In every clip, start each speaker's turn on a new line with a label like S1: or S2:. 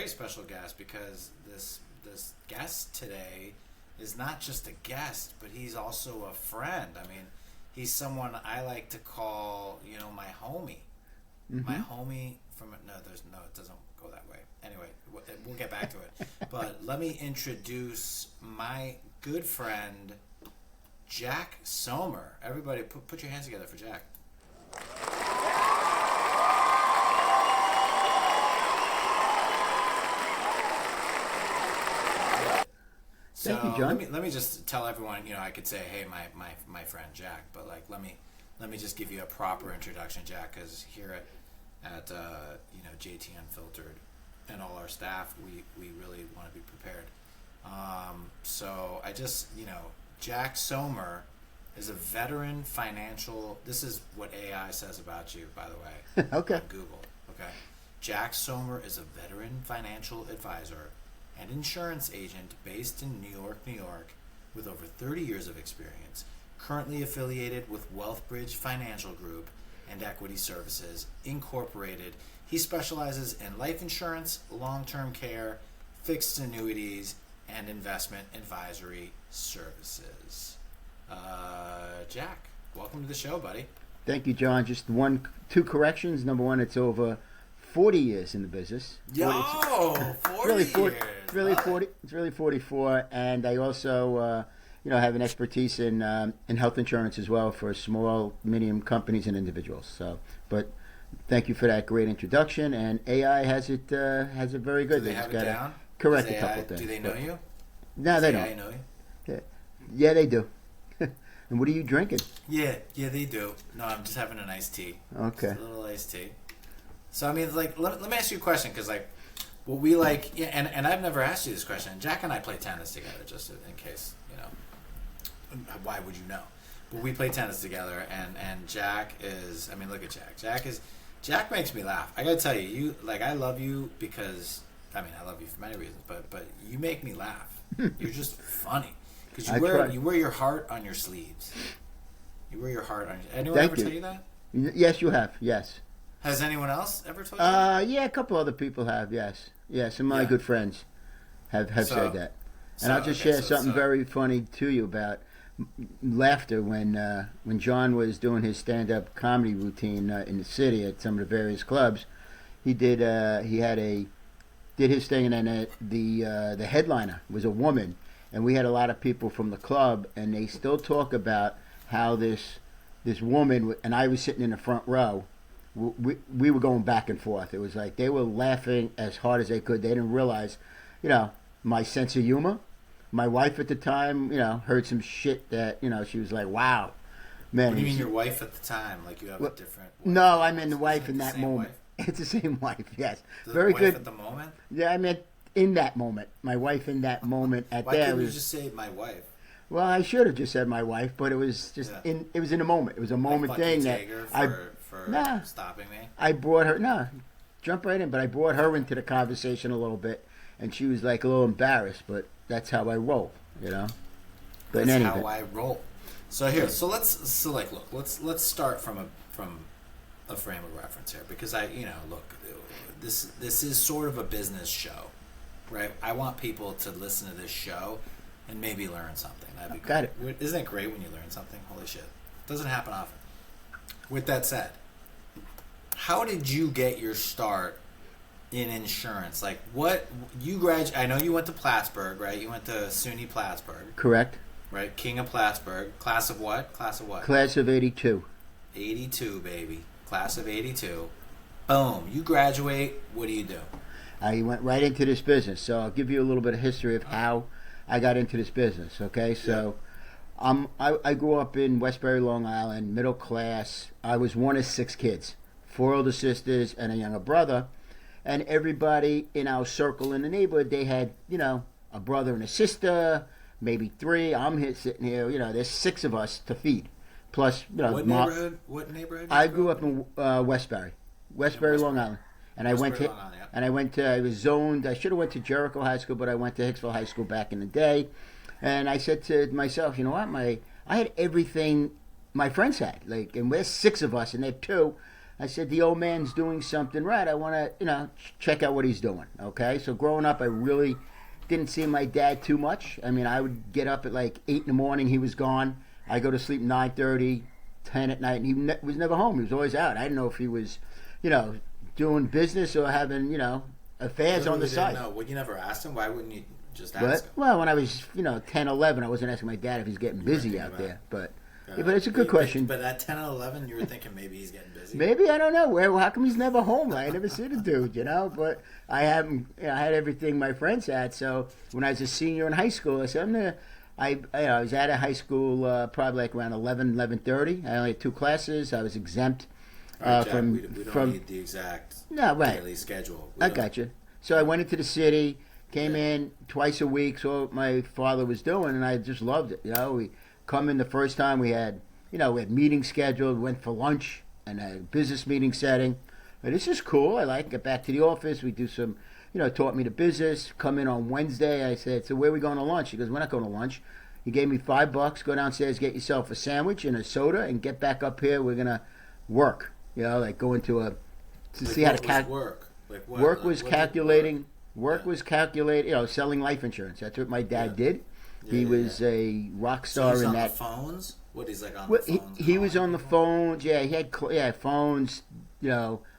S1: very special guest because this guest today is not just a guest, but he's also a friend. I mean, he's someone I like to call, my homie. Mm-hmm. My homie from it doesn't go that way. Anyway, we'll get back to it. But let me introduce my good friend, Jack Somer. Everybody, put your hands together for Jack. So
S2: thank you, John.
S1: Let me just tell everyone, I could say, hey, my friend Jack, but like let me just give you a proper introduction, Jack, because here at JT Unfiltered and all our staff, we really want to be prepared. So I just, Jack Somer is a veteran financial. This is what AI says about you, by the way.
S2: Okay.
S1: On Google. Okay. Jack Somer is a veteran financial advisor and insurance agent based in New York, with over 30 years of experience, currently affiliated with WealthBridge Financial Group and Equity Services, Incorporated. He specializes in life insurance, long-term care, fixed annuities, and investment advisory services. Jack, welcome to the show, buddy.
S2: Thank you, John. Just two corrections. Number one, it's over 40 years in the business.
S1: 40 years.
S2: It's really 44, and I also, have an expertise in health insurance as well for small, medium companies and individuals. So, but thank you for that great introduction. And AI has it very good.
S1: Do they have it down?
S2: Correct a couple things.
S1: Do they know you?
S2: No, they
S1: don't.
S2: AI
S1: know you?
S2: Yeah, they do. And what are you drinking?
S1: Yeah, they do. No, I'm just having an iced tea.
S2: Okay.
S1: Just a little iced tea. So, I mean, like, let me ask you a question, because, like, what we like, and I've never asked you this question. Jack and I play tennis together, just in case, why would you know? But we play tennis together, and Jack is, I mean, look at Jack. Jack makes me laugh. I gotta tell you, I love you because, I mean, I love you for many reasons, but you make me laugh. You're just funny. Because you wear your heart on your sleeves. You wear your heart on your... Anyone ever tell you that?
S2: Yes, you have. Yes.
S1: Has anyone else ever told you that?
S2: Yeah, a couple other people have, yes. Yeah, some of my good friends have said that. And I'll just share something very funny to you about laughter when John was doing his stand-up comedy routine in the city at some of the various clubs. He did his thing, and then the headliner was a woman. And we had a lot of people from the club, and they still talk about how this woman, and I was sitting in the front row, we were going back and forth. It was like they were laughing as hard as they could. They didn't realize, my sense of humor. My wife at the time, heard some shit that, she was like, wow. Man,
S1: what do you mean your wife at the time? Like you have a different wife?
S2: No, I mean the wife in that moment. Wife? It's the same wife, yes.
S1: Very good. Wife at the moment?
S2: Yeah, I meant in that moment. My wife in that moment at
S1: Why
S2: there.
S1: couldn't you just say my wife?
S2: Well, I should have just said my wife, but it was just it was in a moment. It was a moment thing that
S1: for stopping me.
S2: I brought her jump right in, but I brought her into the conversation a little bit, and she was like a little embarrassed, but that's how I roll, But
S1: that's how I roll. So here, let's start from a frame of reference here, because this is sort of a business show, right? I want people to listen to this show and maybe learn something. That'd be great.
S2: Got it.
S1: Isn't it great when you learn something? Holy shit. Doesn't happen often. With that said, how did you get your start in insurance? Like, what you graduated? I know you went to Plattsburgh, right? You went to SUNY Plattsburgh.
S2: Correct.
S1: Right, King of Plattsburgh. Class of what?
S2: Class of 82.
S1: 82, baby. Class of 82. Boom. You graduate. What do?
S2: I went right into this business. So I'll give you a little bit of history of how I got into this business. Okay, so I grew up in Westbury, Long Island, middle class. I was one of 6 kids, 4 older sisters and a younger brother. And everybody in our circle in the neighborhood, they had, a brother and a sister, maybe 3. I'm here sitting here, there's 6 of us to feed. Plus,
S1: What neighborhood?
S2: I grew up in Westbury, Long Island. And I was zoned. I should have went to Jericho High School, but I went to Hicksville High School back in the day. And I said to myself, what? I had everything my friends had. And we're 6 of us, and they're 2. I said, the old man's doing something right. I want to, check out what he's doing. Okay. So growing up, I really didn't see my dad too much. I mean, I would get up at like 8 in the morning. He was gone. I go to sleep 9:30, 10 at night, and he was never home. He was always out. I didn't know if he was, doing business or having, affairs on the side.
S1: No, well, you never asked him. Why wouldn't you just ask him?
S2: Well, when I was, 10, 11, I wasn't asking my dad if he's getting busy out there. But it's a good question.
S1: But at 10 and 11, you were thinking maybe he's getting busy.
S2: Maybe, I don't know. How come he's never home? I never see the dude, But I haven't. I had everything my friends had. So when I was a senior in high school, I said, I was out of high school probably like around 11:30. I only had 2 classes. I was exempt
S1: Jack,
S2: from.
S1: We don't need the exact daily schedule.
S2: I got you. So I went into the city, came in twice a week, saw what my father was doing, and I just loved it. We come in the first time, we had meetings scheduled, went for lunch and a business meeting setting. This is cool. I get back to the office. We do some, taught me the business. Come in on Wednesday. I said, so where are we going to lunch? He goes, we're not going to lunch. He gave me $5. Go downstairs, get yourself a sandwich and a soda, and get back up here. We're gonna work. Go into see how to calculate.
S1: Work. Like what?
S2: Work was calculating. Work was calculating. Selling life insurance. That's what my dad did. He was a rock star
S1: he's
S2: in
S1: on
S2: that.
S1: The phones? What, he's like on the phones?
S2: He was on the phones. Yeah, he had phones.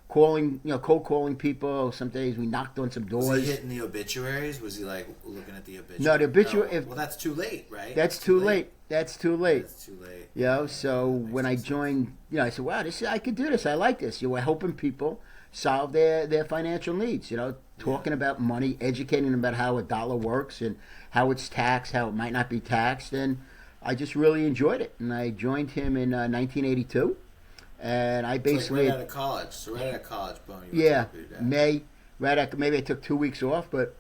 S2: Calling, cold calling people. Some days we knocked on some doors.
S1: Was he hitting the obituaries? Was he like looking at the obituaries?
S2: No, the obituary.
S1: Well, that's too late, right?
S2: That's too late. That's too late.
S1: That's too late.
S2: So when I joined, I said, wow, I could do this. I like this. We're helping people solve their financial needs. Talking about money, educating them about how a dollar works and how it's taxed, how it might not be taxed, and I just really enjoyed it. And I joined him in 1982, and I basically
S1: right out of college. So right out of college, boom.
S2: May. Maybe I took 2 weeks off, but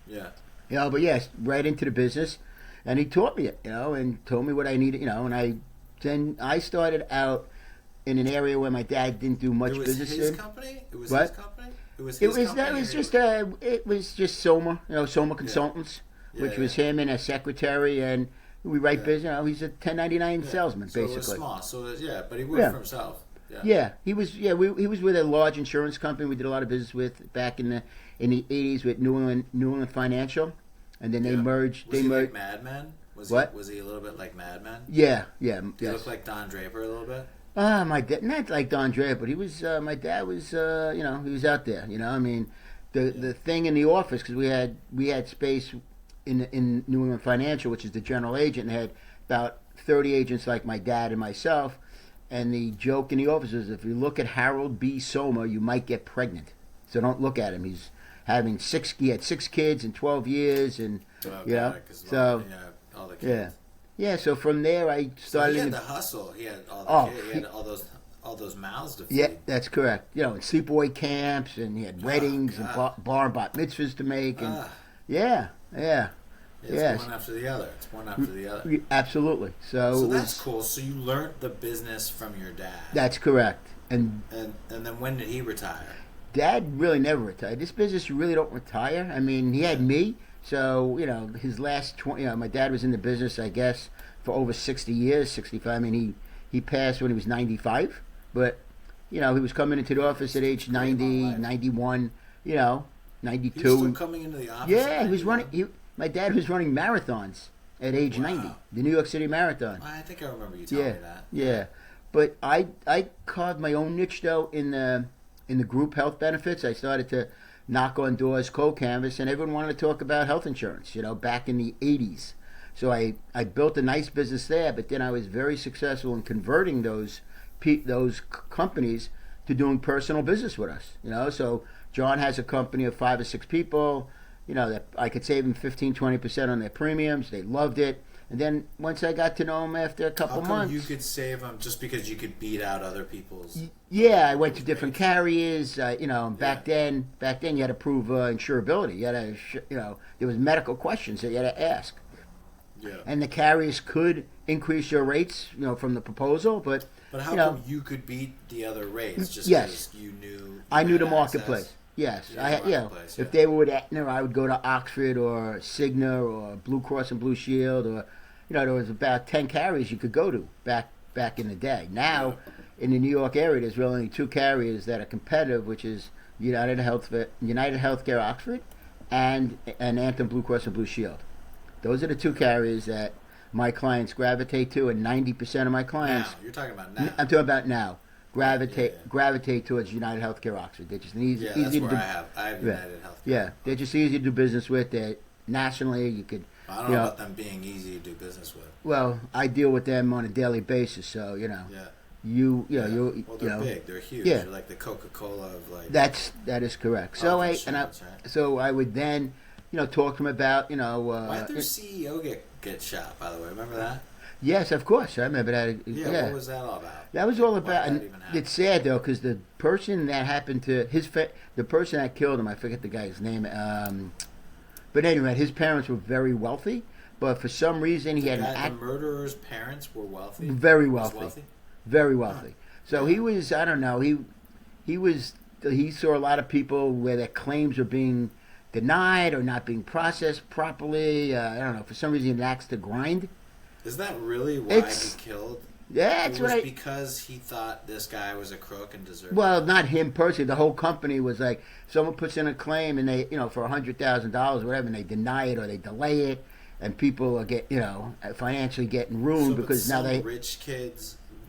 S1: yeah.
S2: But yes, right into the business, and he taught me it, and told me what I needed, and I started out in an area where my dad didn't do much business in.
S1: It was his company. It was his company.
S2: It was just Soma, Soma Consultants, which was him and a secretary, and we write business. He's a 1099 salesman, basically.
S1: So it was small. But he worked for himself.
S2: Yeah, he was. Yeah, he was with a large insurance company. We did a lot of business with back in the 80s with New England Financial, and then they merged.
S1: Was he like Mad Men? Was he a little bit like Mad Men?
S2: Yeah.
S1: Did he look like Don Draper a little bit?
S2: My dad, not like Don Draper, but he was. My dad was. He was out there. The thing in the office, because we had space in New England Financial, which is the general agent, and had about 30 agents like my dad and myself. And the joke in the office is, if you look at Harold B. Soma, you might get pregnant. So don't look at him. He's having he had 6 kids in 12 years, and
S1: all the kids.
S2: Yeah. So from there, I started.
S1: So he had the hustle. He had all the kids. He had all those mouths to feed.
S2: Yeah, that's correct. And sleepaway camps, and he had weddings and bar and bat mitzvahs to make, and
S1: It's one after the other.
S2: Absolutely.
S1: So that's cool. So you learned the business from your dad.
S2: That's correct. And
S1: then when did he retire?
S2: Dad really never retired. This business, you really don't retire. I mean, he had me. So, his last 20, my dad was in the business, I guess, for over 60 years, 65. I mean, he passed when he was 95. But, he was coming into the office at age 90, 91, 92.
S1: He was still coming into the office?
S2: Yeah, he was running. My dad was running marathons at age 90, the New York City Marathon.
S1: I think I remember you telling me that.
S2: Yeah, but I carved my own niche though in the group health benefits. I started to knock on doors, cold canvas, and everyone wanted to talk about health insurance. Back in the 80s. So I built a nice business there, but then I was very successful in converting those companies to doing personal business with us. So John has a company of 5 or 6 people. That I could save them 15-20% on their premiums. They loved it. And then once I got to know them after a couple months,
S1: you could save them just because you could beat out other people's.
S2: Yeah, I went to different carriers. Back then you had to prove insurability. You had to, there was medical questions that you had to ask.
S1: Yeah.
S2: And the carriers could increase your rates, from the proposal, but
S1: how come you could beat the other rates? Just
S2: because
S1: you knew.
S2: I knew the marketplace. Yes, if they were with Aetna, I would go to Oxford or Cigna or Blue Cross and Blue Shield, or there was about 10 carriers you could go to back in the day. Now, in the New York area, there's really only two carriers that are competitive, which is United Healthcare Oxford and Anthem Blue Cross and Blue Shield. Those are the two carriers that my clients gravitate to, and 90% of my clients.
S1: Now, you're talking about now.
S2: I'm talking about now. Gravitate towards United Healthcare Oxford. They're just easy
S1: that's
S2: to
S1: where
S2: do.
S1: I have United Healthcare.
S2: Yeah, they're just easy to do business with. They're nationally, you could.
S1: I don't know about them being easy to do business with.
S2: Well, I deal with them on a daily basis, so
S1: Yeah. Well, they're big. They're huge.
S2: Yeah.
S1: They're like the Coca-Cola of like.
S2: That is correct. So I would then, talk to them about,
S1: Why did their CEO get shot? By the way, remember that?
S2: Yes, of course. I remember that.
S1: Yeah. What was that all about?
S2: That was all about. And it's sad though, because the person that happened to the person that killed him, I forget the guy's name. But anyway, his parents were very wealthy, but for some reason he had
S1: the murderer's parents were wealthy.
S2: Very wealthy. Very wealthy. So he was. I don't know. He saw a lot of people where their claims were being denied or not being processed properly. I don't know. For some reason, he had an axe to grind.
S1: Is that really why he killed?
S2: Yeah, that's right.
S1: Because he thought this guy was a crook and deserved.
S2: Well, not him personally. The whole company was like, someone puts in a claim and they, for $100,000 or whatever, and they deny it or they delay it, and people are financially getting ruined because now they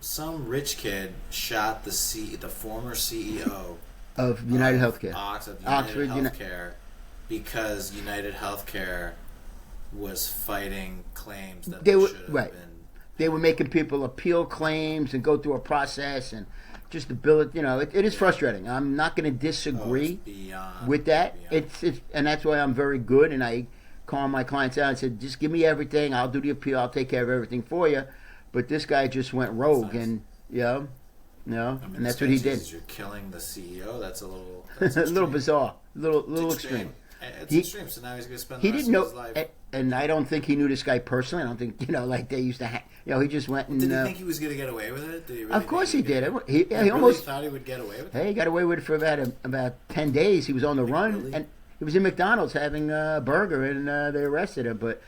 S1: some rich kid shot the former CEO
S2: of United Healthcare,
S1: Oxford Healthcare, because United Healthcare was fighting claims that they should have been.
S2: They were making people appeal claims and go through a process, and just the bill. It is frustrating. I'm not going to disagree with that. It's and that's why I'm very good, and I calm my clients out and said, just give me everything. I'll do the appeal. I'll take care of everything for you. But this guy just went rogue, and and that's what he did.
S1: You're killing the CEO. That's a little
S2: a little bizarre, a little extreme.
S1: It's extreme. So now he's going to spend the rest of his life.
S2: And I don't think he knew this guy personally. I don't think like they used to. He just went and.
S1: Did he think he was going to get away with it? Did he really
S2: of course he did.
S1: He
S2: almost
S1: really thought he would get away with it.
S2: Hey, he got away with it for about 10 days. He was on the run,
S1: really?
S2: and he was in McDonald's having a burger, and they arrested him. But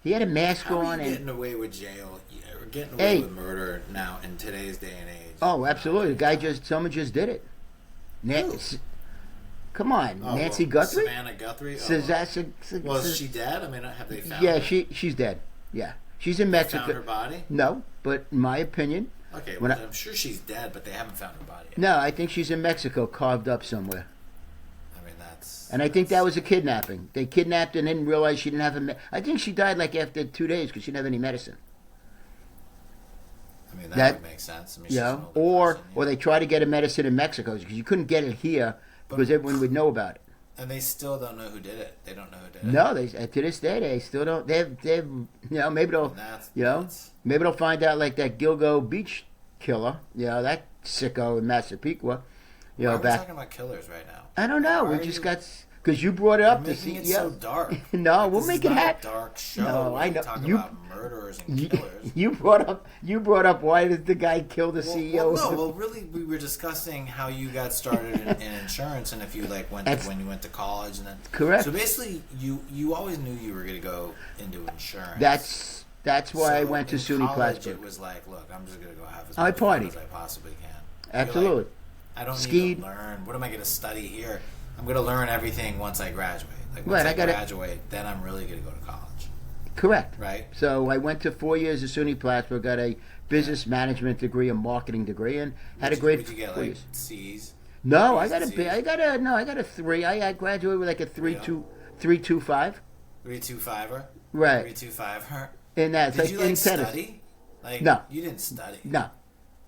S2: he had a mask
S1: How
S2: on.
S1: Are you getting away with jail or getting away with murder now in today's day and age?
S2: Oh, absolutely. Someone just did it. Come on, Nancy Guthrie?
S1: Savannah Guthrie?
S2: Was
S1: she dead? I mean, have they found her?
S2: Yeah, she's dead. Yeah. She's in Mexico.
S1: Found her body?
S2: No, but in my opinion...
S1: Okay, well, I'm sure she's dead, but they haven't found her body yet.
S2: No, I think she's in Mexico, carved up somewhere.
S1: I mean, that's...
S2: And I think that was a kidnapping. They kidnapped her and didn't realize she didn't have I think she died after 2 days because she didn't have any medicine.
S1: I mean, that would make sense. I mean,
S2: or they tried to get a medicine in Mexico because you couldn't get it here because everyone would know about it.
S1: And they still don't know who did it. They don't know who did it.
S2: No, to this day they still don't. They've maybe they'll maybe they'll find out like that Gilgo Beach killer. That sicko in Massapequa.
S1: Why are we talking about killers right now?
S2: I don't know. We just got. Because you brought it up to see.
S1: Making it so dark.
S2: No, we'll make it happen.
S1: Dark show.
S2: No, I know.
S1: Talk about murderers and killers.
S2: You brought up why did the guy kill the CEO?
S1: Well, really, we were discussing how you got started in insurance, and if you when you went to college, and then
S2: correct.
S1: So basically, you always knew you were going to go into insurance.
S2: That's why I went to SUNY Plattsburgh.
S1: It was like, look, I'm just going to go have as
S2: much fun
S1: as I possibly can.
S2: Absolutely.
S1: I don't need to learn. What am I going to study here? I'm going to learn everything once I graduate. Once I graduate, then I'm really going to go to college.
S2: Correct.
S1: Right.
S2: So I went to 4 years at SUNY Plattsburgh, got a business management degree, a marketing degree, and had a great.
S1: Did you get 4 years. C's?
S2: No, I got a 3. I graduated with like a 3.25.
S1: 3.25er.
S2: Right.
S1: 3.25er.
S2: And that's
S1: did you
S2: in
S1: study?
S2: No.
S1: You didn't study.
S2: No.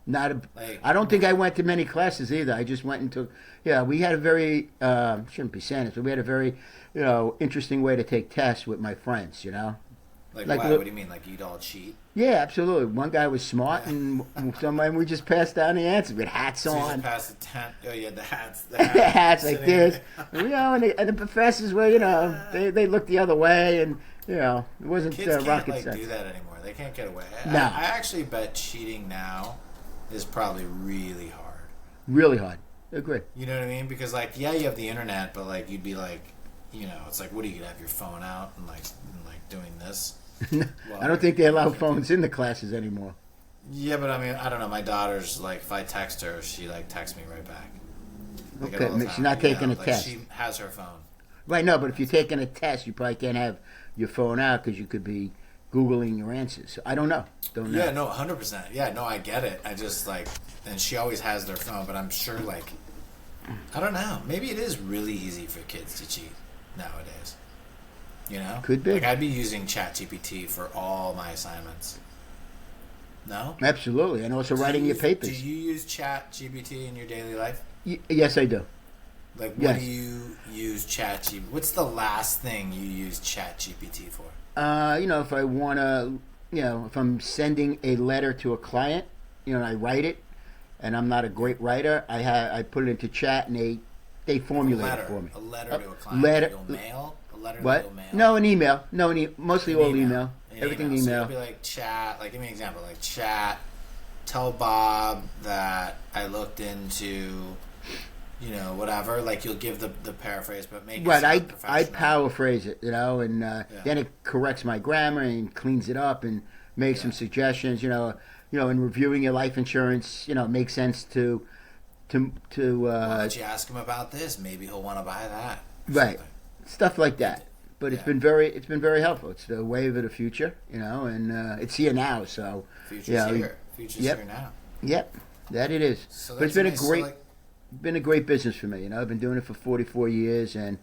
S2: I don't think I went to many classes either. I just went into we had a very shouldn't be saying this, but we had a very interesting way to take tests with my friends.
S1: Like why? What do you mean? Like you'd all cheat?
S2: Yeah, absolutely. One guy was smart, and we just passed down the answers with hats on.
S1: You just passed the tent. Oh yeah, the hats.
S2: The hats like this. And the professors were they looked the other way, and it wasn't
S1: kids
S2: rocket
S1: can't
S2: science.
S1: Do that anymore. They can't get away.
S2: No.
S1: I actually bet cheating now is probably really hard.
S2: Really hard. Agree.
S1: You know what I mean? Because you have the internet, but you'd be it's like, what are you gonna have your phone out and doing this?
S2: I don't think they allow phones in the classes anymore.
S1: Yeah, but I mean, I don't know. My daughter's like, if I text her, she like texts me right back. Like
S2: Okay,
S1: all the
S2: she's
S1: time,
S2: not taking a
S1: like
S2: test.
S1: she has her phone.
S2: Right, no, but if you're taking a test, you probably can't have your phone out because you could be Googling your answers. So I don't know. Don't
S1: Yeah,
S2: know.
S1: no, 100%. Yeah, no, I get it. I just like, and she always has their phone, but I'm sure like, I don't know. Maybe it is really easy for kids to cheat nowadays. You know,
S2: Could be.
S1: Like I'd be using ChatGPT for all my assignments. No.
S2: Absolutely, and also writing your
S1: Do
S2: papers.
S1: you use ChatGPT in your daily life?
S2: Yes, I do.
S1: Like, what
S2: Yes.
S1: do you use ChatGPT? What's the last thing you use ChatGPT for?
S2: If I want to, if I'm sending a letter to a client, and I write it, and I'm not a great writer, I put it into chat and they formulate it for me.
S1: A letter to a client.
S2: Letter.
S1: That you'll mail. A letter that
S2: What?
S1: you'll mail.
S2: No, an email. No, mostly
S1: An
S2: all email.
S1: An
S2: Everything
S1: So
S2: email.
S1: it'll be like chat. Like, give me an example. Like chat. Tell Bob that I looked into, whatever. Like you'll give the paraphrase, but make it
S2: Right,
S1: sound
S2: I
S1: professional.
S2: paraphrase it, and then it corrects my grammar and cleans it up and makes some suggestions. In reviewing your life insurance, it makes sense to
S1: Why don't you ask him about this? Maybe he'll want to buy that. Or
S2: right,
S1: something.
S2: stuff like that. But it's
S1: Yeah.
S2: been very helpful. It's the wave of the future, and it's here now. So
S1: Future's here. Future's
S2: Yep.
S1: here now.
S2: yep, that it is.
S1: So
S2: But it's
S1: that's
S2: been a
S1: nice. So,
S2: great
S1: like,
S2: been a great business for me. I've been doing it for 44 years, and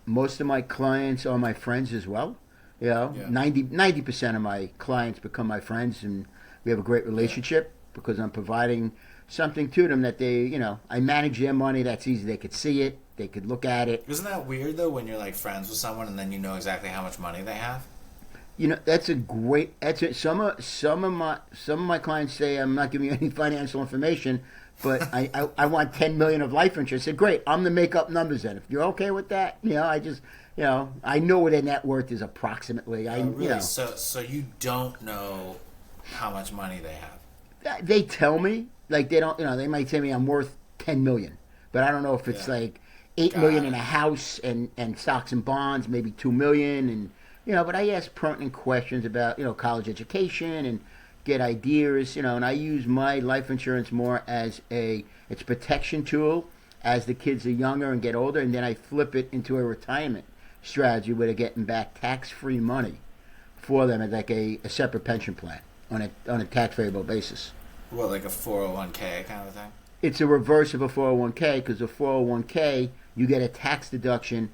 S2: most of my clients are my friends as well.
S1: Yeah.
S2: 90% of my clients become my friends, and we have a great relationship because I'm providing something to them that I manage their money. That's easy. They could see it. They could look at it.
S1: Isn't that weird though when you're like friends with someone and then you know exactly how much money they have?
S2: That's a great. That's it. Some of my clients say I'm not giving you any financial information, but I want 10 million of life insurance. I said, great. I'm the make up numbers then. If you're okay with that, I just I know what their net worth is approximately.
S1: Really? So you don't know how much money they have.
S2: They tell me like they don't. They might tell me I'm worth 10 million, but I don't know if it's like 8 million in a house and stocks and bonds, maybe 2 million, and But I ask pertinent questions about college education and get ideas, and I use my life insurance more as it's protection tool as the kids are younger and get older, and then I flip it into a retirement strategy where they're getting back tax-free money for them as like a separate pension plan on a tax-favorable basis.
S1: What, like a 401k kind of a thing?
S2: It's a reverse of a 401k because a 401k you get a tax deduction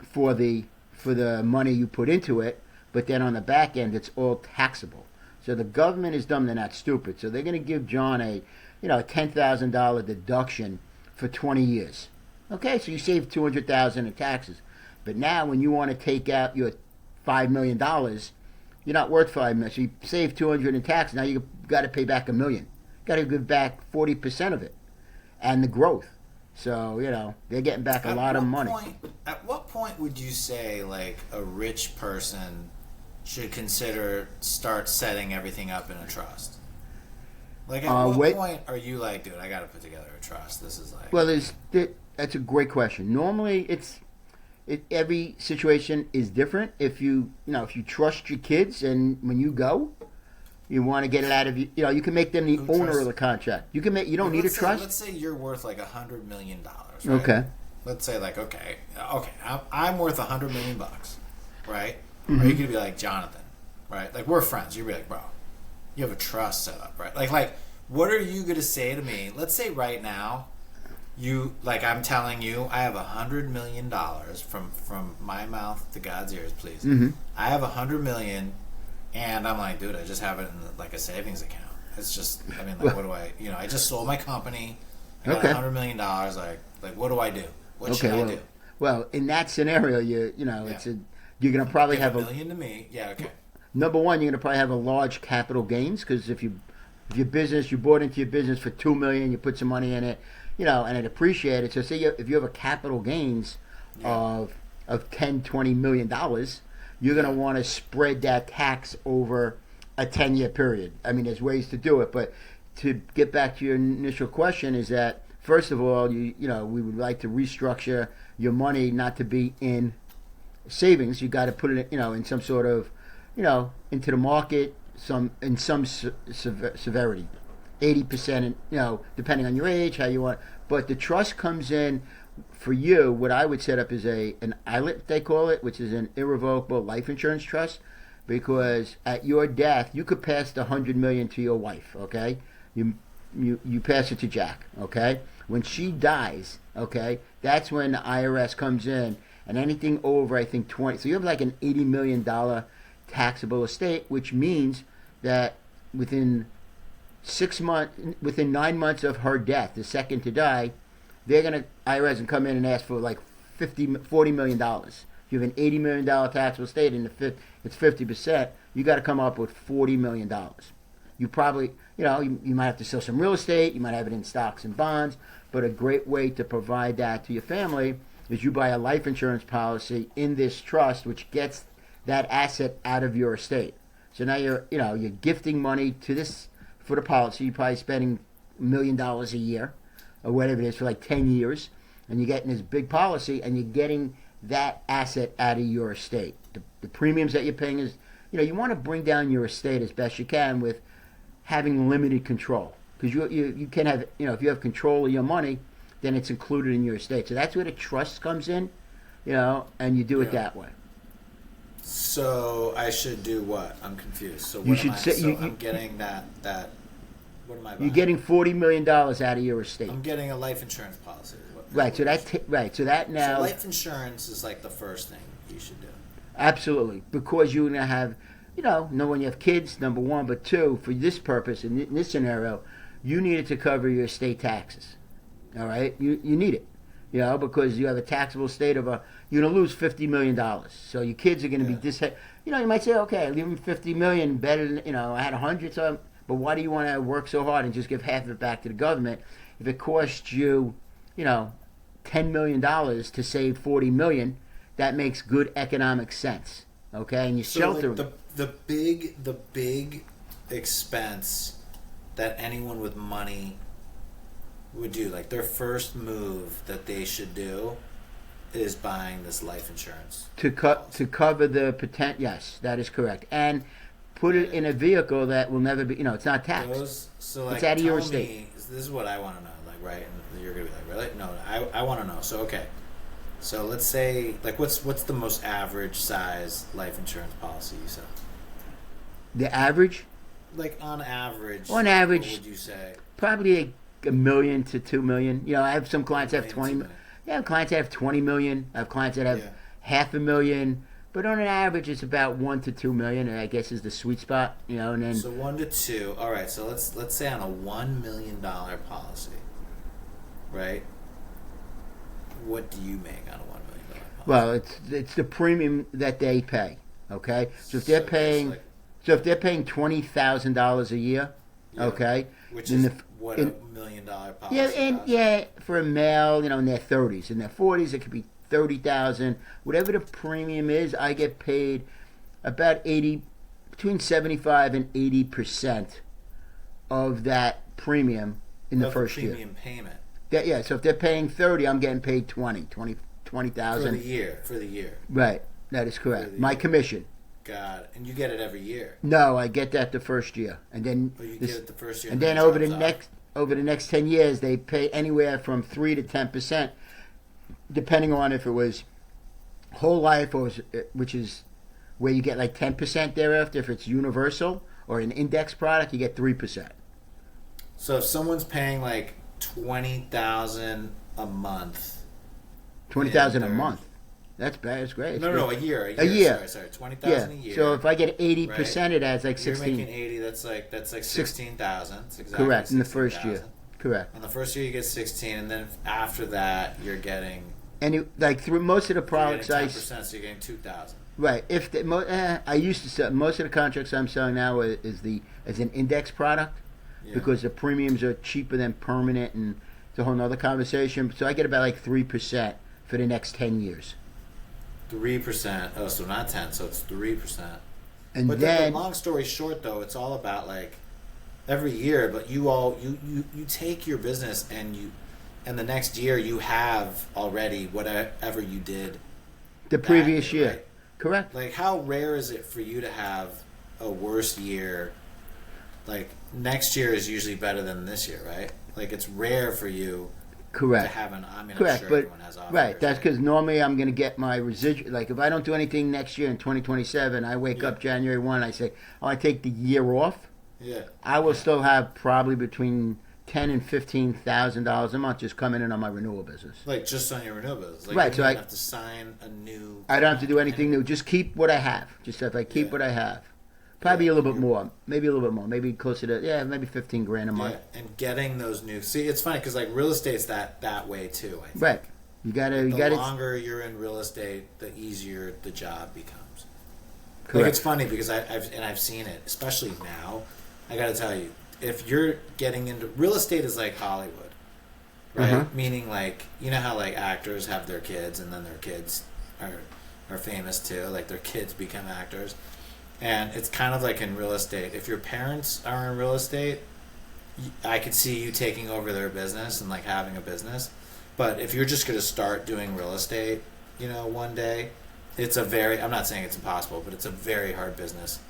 S2: for the money you put into it, but then on the back end it's all taxable. So the government is dumb; they're not stupid. So they're going to give John a $10,000 deduction for 20 years. Okay, so you save $200,000 in taxes, but now when you want to take out your $5 million, you're not worth $5 million. So you save 200 in taxes. Now you got to pay back $1 million. Got to give back 40% of it, and the growth. So they're getting back a lot of money.
S1: At what point would you say like a rich person should start setting everything up in a trust? Like at what point are you like, dude, I got to put together a trust? This is like.
S2: Well, that's a great question. Normally, every situation is different. If you trust your kids, and when you go, you want to get it out of you. You can make them the owner of the contract. You don't need a trust.
S1: Let's say you're worth like $100 million. Right?
S2: Okay.
S1: Let's say like okay, I'm worth $100 million, right?
S2: Mm-hmm.
S1: Or you could be like Jonathan, right? Like we're friends. You'd be like, bro, you have a trust set up, right? Like what are you gonna say to me? Let's say right now, I'm telling you, I have $100 million from my mouth to God's ears, please.
S2: Mm-hmm.
S1: I have $100 million. And I'm like, dude, I just have it in like a savings account. It's just, I mean, like, what do I, I just sold my company. I got $100 million. Like, what do I do? What should I do?
S2: Well, in that scenario, you're gonna probably
S1: Give
S2: have
S1: $1 million to me. Yeah, okay.
S2: Number one, you're gonna probably have a large capital gains because if your business, you bought into your business for $2 million, you put some money in it, and it appreciated. So say if you have a capital gains of $10-20 million. You're going to want to spread that tax over a 10-year period. I mean, there's ways to do it, but to get back to your initial question is that, first of all, we would like to restructure your money not to be in savings. You got to put it, in some sort of, into the market, severity, 80%, depending on your age, how you want. But the trust comes in for you. What I would set up is an ILIT, they call it, which is an irrevocable life insurance trust, because at your death you could pass the 100 million to your wife. Okay, you pass it to Jack. Okay, when she dies, okay, that's when the IRS comes in, and anything over, I think, 20. So you have like an $80 million taxable estate, which means that within 9 months of her death, the second to die, they're gonna IRS and come in and ask for like $40 million. You have an $80 million taxable estate, and it's 50%. You got to come up with $40 million. You probably, you might have to sell some real estate. You might have it in stocks and bonds. But a great way to provide that to your family is you buy a life insurance policy in this trust, which gets that asset out of your estate. So now you're gifting money to this for the policy. You're probably spending $1 million a year or whatever it is for like 10 years, and you're getting this big policy, and you're getting that asset out of your estate. The premiums that you're paying is, you want to bring down your estate as best you can with having limited control, because you can have, if you have control of your money, then it's included in your estate. So that's where the trust comes in, and you do it that way.
S1: So I should do what? I'm confused. So I'm getting that. What am I buying?
S2: You're getting $40 million out of your estate.
S1: I'm getting a life insurance policy.
S2: Right. So that now.
S1: So life insurance is like the first thing you should do.
S2: Absolutely, because you're gonna have, when you have kids, number one, but two, for this purpose in this scenario, you need it to cover your estate taxes. All right, you need it, because you have a taxable estate of you're gonna lose $50 million. So your kids are gonna be you might say, okay, I leave them $50 million better than I had 100. So, but why do you want to work so hard and just give half of it back to the government if it costs you, $10 million to save $40 million? That makes good economic sense. Okay, and you shelter
S1: like the big expense that anyone with money would do, like their first move that they should do, is buying this life insurance
S2: to cover the potential. Yes, that is correct, and put it in a vehicle that will never be. It's not taxed. It's out of your estate.
S1: This is what I want to know. Like, right? And you're gonna be like, really? No, I want to know. So okay. So let's say, like, what's the most average size life insurance policy you sell?
S2: The average?
S1: Like on average.
S2: On average,
S1: what would you say?
S2: Probably $1 million to $2 million. I have some clients that have 20. Yeah, I have clients that have 20 million. I have clients that have $500,000. But on an average, it's about $1 to $2 million. I guess is the sweet spot. And then.
S1: So 1 to 2. All right. So let's say on a $1 million policy, right? What do you make on a $1 million policy?
S2: Well, it's the premium that they pay. Okay, so if they're paying $20,000 a year, okay,
S1: which is what $1 million policy.
S2: Yeah, for a male, in their 30s, in their 40s, it could be 30,000. Whatever the premium is, I get paid about between 75 and 80% of that premium in the first year.
S1: Premium payment.
S2: Yeah, so if they're paying 30, I'm getting paid 20,000
S1: for the year.
S2: Right, that is correct. My commission.
S1: God, and you get it every year.
S2: No, I get that the first year, and then
S1: get it the first year,
S2: and then over the next 10 years, they pay anywhere from 3 to 10%, depending on if it was whole life which is where you get like 10% thereafter. If it's universal or an index product, you get 3%.
S1: So if someone's paying like $20,000 a month.
S2: $20,000 a month. That's bad. It's great.
S1: No, a year. A year. Sorry, $20,000 a year.
S2: So if I get 80% of that, it's like 16.
S1: You're making 80. That's like 16,000. Exactly
S2: correct
S1: 16,
S2: in the first year. Correct.
S1: In the first year, you get 16, and then after that, you're getting.
S2: And through most of the products,
S1: 10%, so you're getting 2,000.
S2: Right. I used to sell most of the contracts I'm selling now as an index product. Yeah. Because the premiums are cheaper than permanent, and it's a whole nother conversation. So I get about like 3% for the next 10 years. 3%.
S1: Oh, so not 10. So it's 3%.
S2: But
S1: then, long story short, though, it's all about like every year. But you take your business and the next year you have already whatever you did
S2: the previous year.
S1: Right?
S2: Correct.
S1: Like, how rare is it for you to have a worse year, like next year is usually better than this year, right? Like it's rare for you
S2: Correct.
S1: to have an. I mean,
S2: Correct,
S1: I'm sure
S2: but
S1: everyone has off
S2: right,
S1: years,
S2: that's
S1: right?
S2: because normally I'm going to get my residual. Like if I don't do anything next year in 2027, I wake
S1: Yeah.
S2: up January 1. I say, oh, I take the year off.
S1: Yeah.
S2: I will
S1: Yeah.
S2: still have probably between $10,000 and $15,000 a month just coming in on my renewal business.
S1: Like just on your renewables. Like
S2: Right,
S1: you
S2: so
S1: don't
S2: I-
S1: have to sign a new.
S2: I don't have to do
S1: contract.
S2: anything new. Just keep what I have. Just if I keep
S1: Yeah.
S2: what I have, probably
S1: Yeah,
S2: a little bit
S1: you're-
S2: more. Maybe a little bit more. Maybe closer to maybe 15 grand a month.
S1: Yeah, and getting those new. See, it's funny because like real estate's that way too. I think.
S2: Right. You gotta. You
S1: The
S2: gotta.
S1: longer you're in real estate, the easier the job becomes. Like
S2: Correct.
S1: it's funny because I've seen it, especially now. I got to tell you, if you're getting into real estate, is like Hollywood, right?
S2: Uh-huh.
S1: Meaning like you know how like actors have their kids and then their kids are famous too. Like their kids become actors, and it's kind of like in real estate. If your parents are in real estate, I could see you taking over their business and like having a business. But if you're just going to start doing real estate, one day, it's a very, I'm not saying it's impossible, but it's a very hard business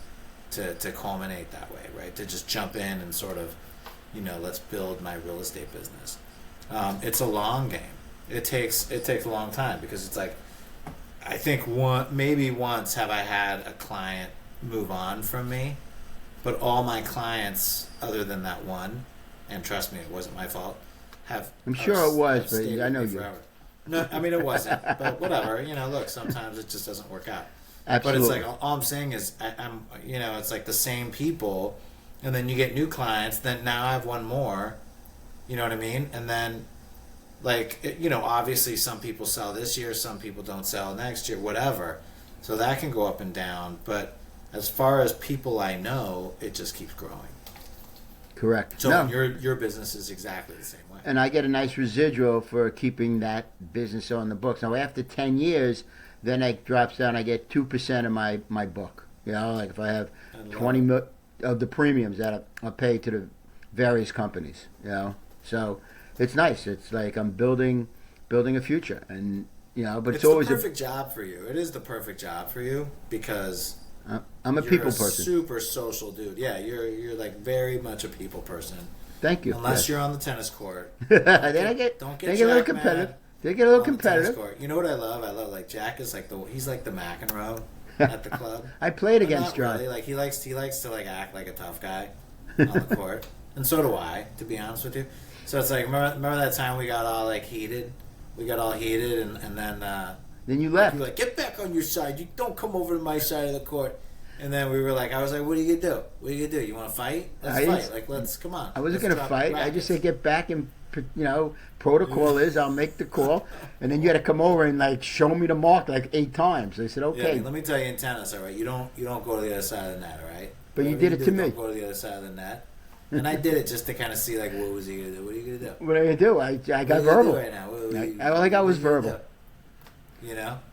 S1: to culminate that way, right? To just jump in and sort of, let's build my real estate business. It's a long game. It takes a long time because it's like, I think maybe once have I had a client move on from me, but all my clients, other than that one, and trust me, it wasn't my fault,
S2: I'm sure it was, but
S1: stayed
S2: I
S1: with
S2: know
S1: me
S2: you.
S1: forever. No, I mean it wasn't, but whatever. Look, sometimes it just doesn't work out.
S2: Absolutely.
S1: But it's like all I'm saying is I'm it's like the same people, and then you get new clients. Then now I have one more. You know what I mean? And then, like obviously some people sell this year, some people don't sell next year, whatever. So that can go up and down. But as far as people I know, it just keeps growing.
S2: Correct.
S1: So
S2: No.
S1: your business is exactly the same way.
S2: And I get a nice residual for keeping that business on the books. Now, after 10 years, then it drops down. I get 2% of my book. Like if I have 20 of the premiums that I pay to the various companies. So it's nice. It's like I'm building a future, and but it's always
S1: the perfect job for you. It is the perfect job for you because
S2: I'm a
S1: you're
S2: people
S1: a
S2: person.
S1: super social dude. Yeah, you're like very much a people person.
S2: Thank you.
S1: Unless
S2: Yes.
S1: you're on the tennis court.
S2: Then I get
S1: don't
S2: they
S1: get
S2: get a little
S1: Jack
S2: competitive.
S1: mad
S2: They get a little
S1: on the tennis
S2: competitive.
S1: court. You know what I love? I love like Jack is like he's like the McEnroe at the club.
S2: I played
S1: But
S2: against
S1: not
S2: John.
S1: really. Like he likes to like act like a tough guy on the court, and so do I. To be honest with you, so it's like remember that time we got all like heated. We got all heated, and then
S2: Then you left.
S1: you were like, get back on your side. You don't come over to my side of the court. And then we were like, I was like, what are you gonna do? What are you gonna do? You want to fight? Let's
S2: I
S1: fight.
S2: didn't-
S1: Like, let's come on.
S2: I wasn't
S1: Let's
S2: going to
S1: drop
S2: fight. I
S1: rackets.
S2: just said get back and protocol is I'll make the call, and then you got to come over and like show me the mark like 8 times. They said
S1: Yeah, I
S2: okay,
S1: mean, let me tell you in tennis, all right. You don't go to the other side of the net, all right.
S2: But you
S1: Whatever
S2: did it to
S1: do,
S2: me.
S1: Don't go to the other side of the net. And I did it just to kind of see like what was he gonna do? What are you gonna do?
S2: what are you gonna do? I got
S1: What are you gonna
S2: verbal.
S1: do right now?
S2: All I got was
S1: what are you gonna
S2: verbal.
S1: do?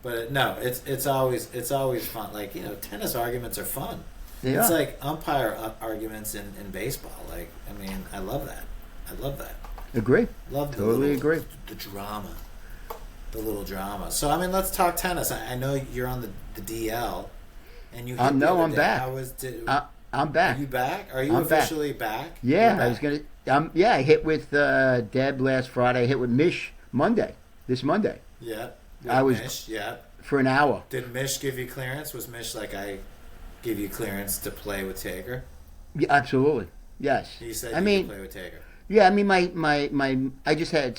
S1: But no, it's always fun. Like tennis arguments are fun.
S2: They
S1: It's
S2: are.
S1: like umpire arguments in baseball. Like I mean, I love that.
S2: Agree.
S1: Love the
S2: Totally
S1: little,
S2: agree.
S1: The drama, the little drama. So I mean, let's talk tennis. I know you're on the DL, and you. Hit the
S2: No,
S1: other
S2: I'm
S1: day.
S2: back.
S1: How was
S2: I'm back.
S1: Are you back? Are you
S2: I'm back.
S1: officially back?
S2: Yeah,
S1: You're
S2: I was
S1: back.
S2: gonna. Yeah, I hit with Deb last Friday. I hit with Mish this Monday,
S1: Yeah.
S2: I was-
S1: Mish, yeah.
S2: for an hour.
S1: Did Mish give you clearance? Was Mish like I give you clearance to play with Taker?
S2: Yeah, absolutely. Yes.
S1: He said
S2: I
S1: you
S2: mean,
S1: could play with Taker.
S2: yeah. I mean, my. I just had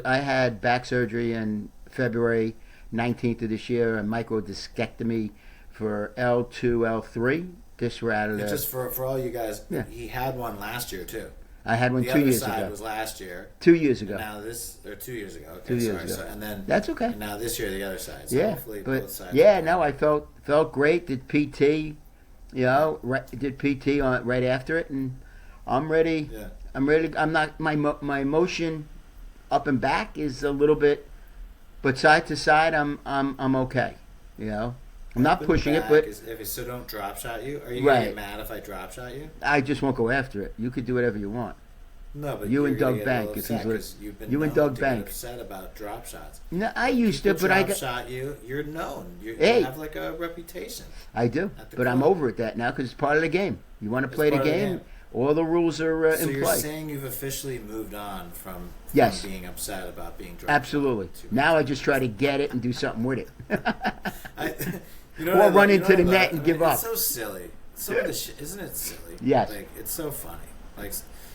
S2: I had back surgery in February 19th of this year, a microdiscectomy for L2, L3. This were out of
S1: It's
S2: the.
S1: just for all you guys.
S2: Yeah.
S1: He had one last year too.
S2: I had one
S1: The
S2: 2
S1: other
S2: years
S1: side
S2: ago.
S1: was last year.
S2: 2 years
S1: And
S2: ago.
S1: now this, or 2 years ago. Okay,
S2: 2 years
S1: sorry.
S2: ago.
S1: So, and then
S2: That's okay.
S1: and now this year the other side. So
S2: Yeah,
S1: hopefully
S2: but
S1: both sides.
S2: yeah,
S1: are
S2: no, I felt great. Did PT, did PT on right after it, and I'm ready.
S1: Yeah.
S2: I'm ready. I'm not my motion up and back is a little bit, but side to side, I'm okay. I'm not
S1: Up in the
S2: pushing it,
S1: back
S2: but
S1: is, if it so don't drop shot you. Are you gonna
S2: Right.
S1: get mad if I drop shot you?
S2: I just won't go after it. You could do whatever you want.
S1: No, but
S2: You
S1: you're
S2: and
S1: gonna
S2: Doug
S1: get a
S2: Bank,
S1: little
S2: if he's
S1: upset
S2: li-
S1: 'cause you've been
S2: you and
S1: known
S2: Doug
S1: to
S2: Bank.
S1: get upset about drop shots.
S2: No, I used to,
S1: People
S2: but I
S1: drop
S2: got.
S1: shot you. You're known. You
S2: Hey.
S1: have like a reputation.
S2: I do,
S1: At the
S2: but I'm
S1: club.
S2: over it that now because it's part of the game. You want to play the
S1: part of the
S2: game,
S1: game.
S2: all the rules are
S1: So
S2: in
S1: you're
S2: play.
S1: saying you've officially moved on from
S2: Yes.
S1: being upset about being dropped.
S2: Absolutely. Now I just try to get it and do something with it.
S1: I,
S2: Or
S1: what I
S2: run
S1: love-
S2: into
S1: what
S2: the
S1: I
S2: net
S1: love?
S2: and
S1: I
S2: give
S1: mean,
S2: up.
S1: It's so silly. Some of the shit, isn't it silly?
S2: Yes.
S1: Like it's so funny.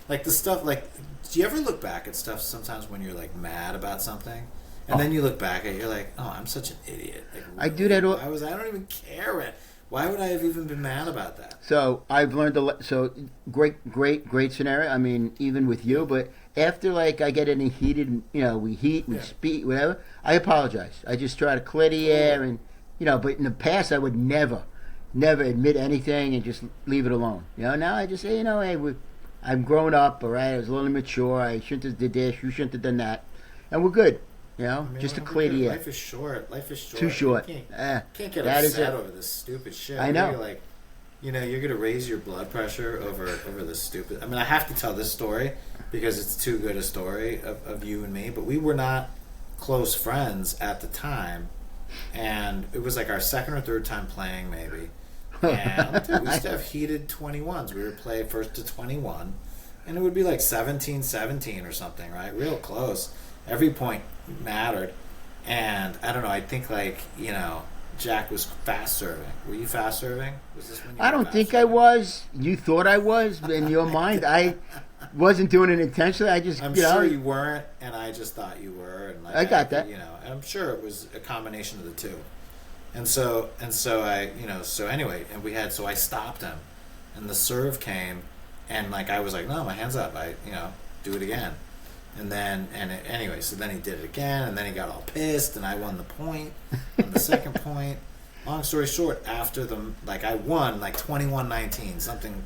S1: Like the stuff. Like, do you ever look back at stuff sometimes when you're like mad about something, and then you look back at it, you're like, oh, I'm such an idiot. Like,
S2: I do that all-
S1: Why was I don't even care. Why would I have even been mad about that?
S2: So I've learned so great scenario. I mean, even with you, but after like I get any heated, we heat, we
S1: Yeah.
S2: speak, whatever. I apologize. I just try to clear the air, and But in the past, I would never admit anything and just leave it alone. Now I just say, hey, I'm grown up. All right, I was a little immature. I shouldn't have did this. You shouldn't have done that, and we're good.
S1: I mean,
S2: just to
S1: we're
S2: clear
S1: good.
S2: the air.
S1: Life is short. Life is short.
S2: Too short.
S1: You
S2: Eh,
S1: can't get
S2: that is
S1: upset
S2: it.
S1: over this stupid shit.
S2: I know.
S1: You're like, you're gonna raise your blood pressure over this stupid. I mean, I have to tell this story because it's too good a story of you and me. But we were not close friends at the time, and it was like our second or third time playing, maybe. And dude, we used to have heated 21s. We would play first to 21, and it would be like 17-17 or something, right? Real close. Every point mattered. And I don't know, I think Jack was fast serving. Were you fast serving? Was this when you
S2: I
S1: were
S2: don't
S1: fast
S2: think I
S1: serving?
S2: was. You thought I was in your mind. I wasn't doing it intentionally. I just,
S1: I'm sure you weren't, and I just thought you were. And
S2: I got that.
S1: I'm sure it was a combination of the two. And so I, so anyway, and so I stopped him, and the serve came, and I was like, no, my hand's up. I, do it again. Anyway, so then he did it again, and then he got all pissed, and I won the point on the second point. Long story short, after I won 21-19, something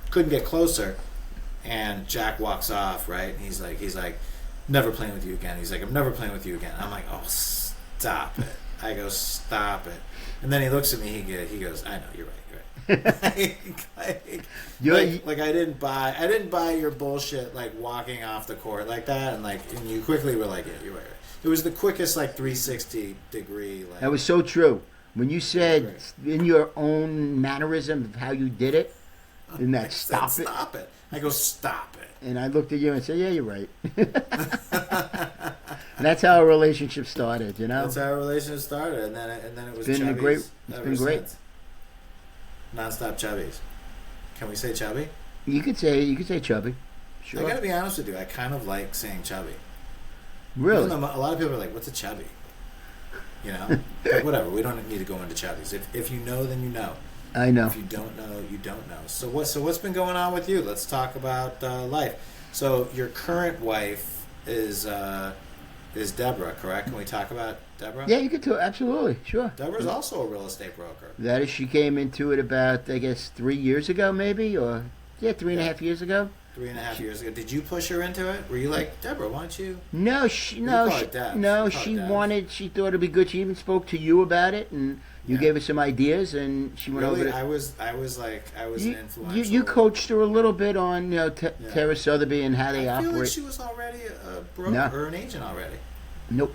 S1: couldn't get closer, and Jack walks off, right? And he's like, never playing with you again. He's like, I'm never playing with you again. I'm like, oh, stop it. I go, stop it. And then he looks at me, he goes, I know, you're right. I didn't buy your bullshit walking off the court like that, and you quickly were like, yeah, you're right. It was the quickest 360 degree.
S2: That was so true. When you said in your own mannerism of how you did it, in that stop it.
S1: I go, stop it.
S2: And I looked at you and said, yeah, you're right. And that's how a relationship started,
S1: That's how our relationship started, and then it was
S2: It's been great.
S1: Chubby's
S2: It's
S1: ever
S2: been great.
S1: since. Non-stop Chubbies. Can we say chubby?
S2: You could say chubby. Sure.
S1: I gotta be honest with you. I kind of like saying chubby.
S2: Really?
S1: Even though a lot of people are like, "What's a chubby?" But whatever. We don't need to go into chubbies. If you know, then you know.
S2: I know.
S1: If you don't know, you don't know. So what's been going on with you? Let's talk about life. So your current wife is Deborah, correct? Can we talk about Deborah?
S2: Yeah, you could do it. Absolutely. Sure.
S1: Deborah's also a real estate broker.
S2: That is, she came into it about, I guess, 3 years ago, maybe, or 3.5 years ago.
S1: 3.5 years ago. Did you push her into it? Were you like, Deborah, why don't you?
S2: No,
S1: call it Debs. You call
S2: she
S1: it Debs.
S2: wanted. She thought it'd be good. She even spoke to you about it, and you gave her some ideas, and she went
S1: Really?
S2: over.
S1: I was an influential.
S2: You coached her a little bit on Terra Sotheby and how they
S1: I feel
S2: operate.
S1: like she was already a broker
S2: No.
S1: or an agent already.
S2: Nope.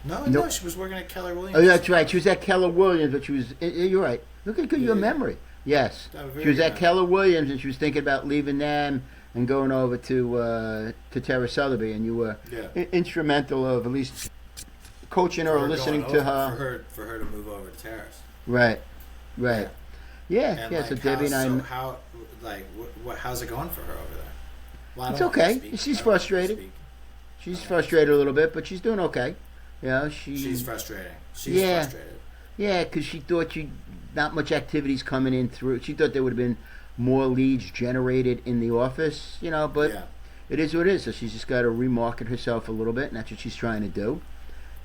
S1: No, she was working at Keller Williams.
S2: Oh, that's right. She was at Keller Williams, but she was. You're right. Look at your
S1: Yeah.
S2: memory. Yes,
S1: I have a very
S2: she was
S1: good
S2: at
S1: memory.
S2: Keller Williams, and she was thinking about leaving them and going over to Terra Sotheby, and you were instrumental of at least coaching her or listening to her.
S1: For her to move over to Terrace.
S2: Right. Yeah.
S1: And
S2: So Debbie and I.
S1: How's it going for her over there? Well, I
S2: It's
S1: don't want to
S2: okay.
S1: speak.
S2: She's
S1: I don't want to
S2: frustrated.
S1: speak.
S2: She's frustrated a little bit, but she's doing okay.
S1: She's frustrating. She's
S2: Yeah.
S1: frustrated.
S2: Yeah, because she thought not much activities coming in through. She thought there would have been more leads generated in the office, but it is what it is. So she's just got to remarket herself a little bit, and that's what she's trying to do.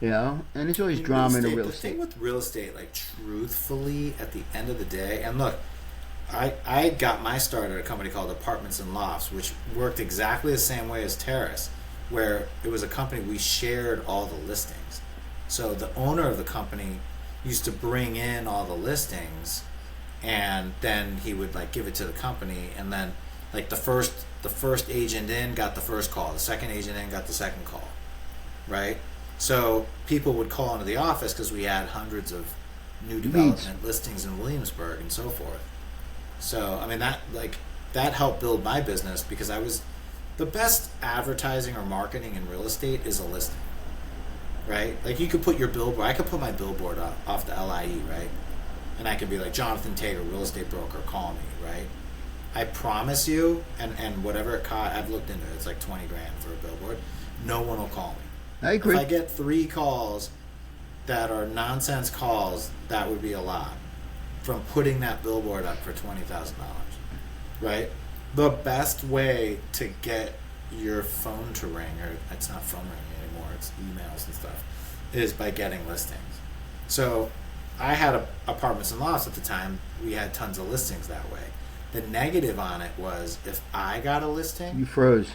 S2: And there's always drama in the real
S1: The
S2: estate.
S1: thing with real estate, truthfully, at the end of the day, and look, I got my start at a company called Apartments and Lofts, which worked exactly the same way as Terrace, where it was a company we shared all the listings. So the owner of the company used to bring in all the listings, and then he would give it to the company, and then the the first agent in got the first call, the second agent in got the second call, right? So people would call into the office because we had hundreds of new development listings in Williamsburg and so forth. So I mean that helped build my business because the best advertising or marketing in real estate is a listing, right? Like you could put your billboard. I could put my billboard off the LIE, right? And I could be like, Jonathan Tager, real estate broker, call me, right? I promise you, and whatever it costs, I've looked into it, it's like $20,000 for a billboard. No one will call me.
S2: I agree.
S1: If I get 3 calls that are nonsense calls, that would be a lot from putting that billboard up for $20,000, right? The best way to get your phone to ring, or it's not phone ringing anymore, it's emails and stuff, is by getting listings. So I had apartments and lofts at the time. We had tons of listings that way. The negative on it was if I got a listing.
S2: You froze.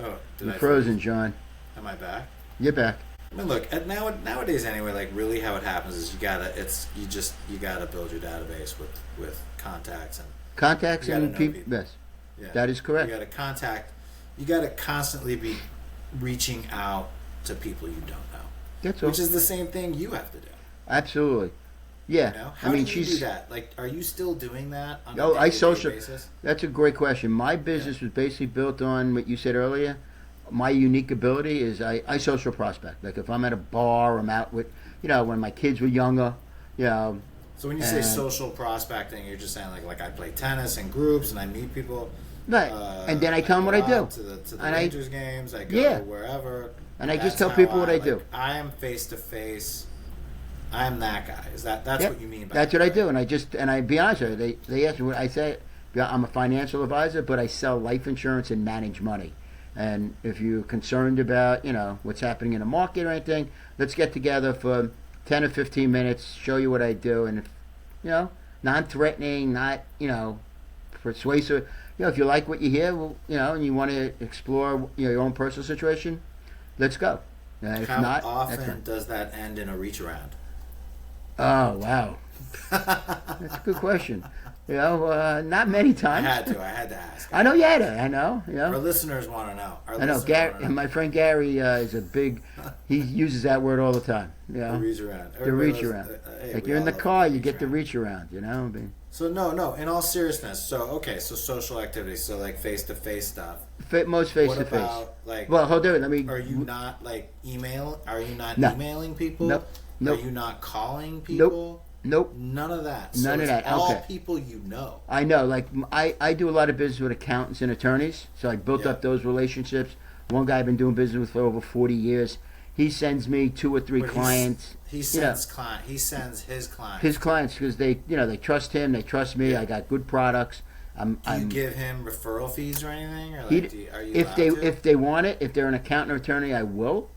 S1: Oh,
S2: You're frozen, John.
S1: Am I back?
S2: You're back.
S1: I mean, look, nowadays anyway, like really how it happens is you gotta build your database with contacts and
S2: people. Yes,
S1: yeah.
S2: That is correct.
S1: You gotta constantly be reaching out to people you don't know.
S2: That's all.
S1: Which is the same thing you have to do.
S2: Absolutely. Yeah.
S1: You know? How do you do that? Like, are you still doing that on a day-to-day basis?
S2: That's a great question. My business was basically built on what you said earlier. My unique ability is I social prospect. Like if I'm at a bar, I'm out with, when my kids were younger,
S1: So when you say social prospecting, you're just saying like I play tennis in groups and I meet people.
S2: Right. And then I tell them what I do.
S1: To the Rangers games, I go wherever.
S2: And I just tell people what I do.
S1: I am face to face. I'm that guy. That's what you mean by
S2: that's
S1: that,
S2: what I do, and I be honest with you, they ask me what I say. I'm a financial advisor, but I sell life insurance and manage money. And if you're concerned about what's happening in the market or anything, let's get together for 10 or 15 minutes, show you what I do, and if, non-threatening, not persuasive. If you like what you hear, and you want to explore your own personal situation, let's go. If
S1: How
S2: not,
S1: often does that end in a reach around?
S2: Oh, wow. That's a good question. Not many times.
S1: I had to ask.
S2: I know you had to. I know.
S1: Our listeners want to know.
S2: I know. Gary, and my friend Gary is a big. He uses that word all the time.
S1: The reach around.
S2: The reach around. Like you're in the car, you get the reach around.
S1: So no. In all seriousness, so social activities. So like face to face stuff.
S2: Most face to face.
S1: What about like?
S2: Well, hold on. Let me.
S1: Are you not like email? Are you not
S2: No.
S1: emailing people?
S2: Nope.
S1: Are you not calling people?
S2: Nope.
S1: None of that.
S2: None of that.
S1: All
S2: Okay.
S1: people you know.
S2: I know. Like I do a lot of business with accountants and attorneys, so I built up those relationships. One guy I've been doing business with for over 40 years. He sends me 2 or 3 clients.
S1: He sends He sends his clients.
S2: His clients because they trust him. They trust me. I got good products.
S1: Do you give him referral fees or anything? Or are you
S2: if they want it, if they're an accountant or attorney, I will.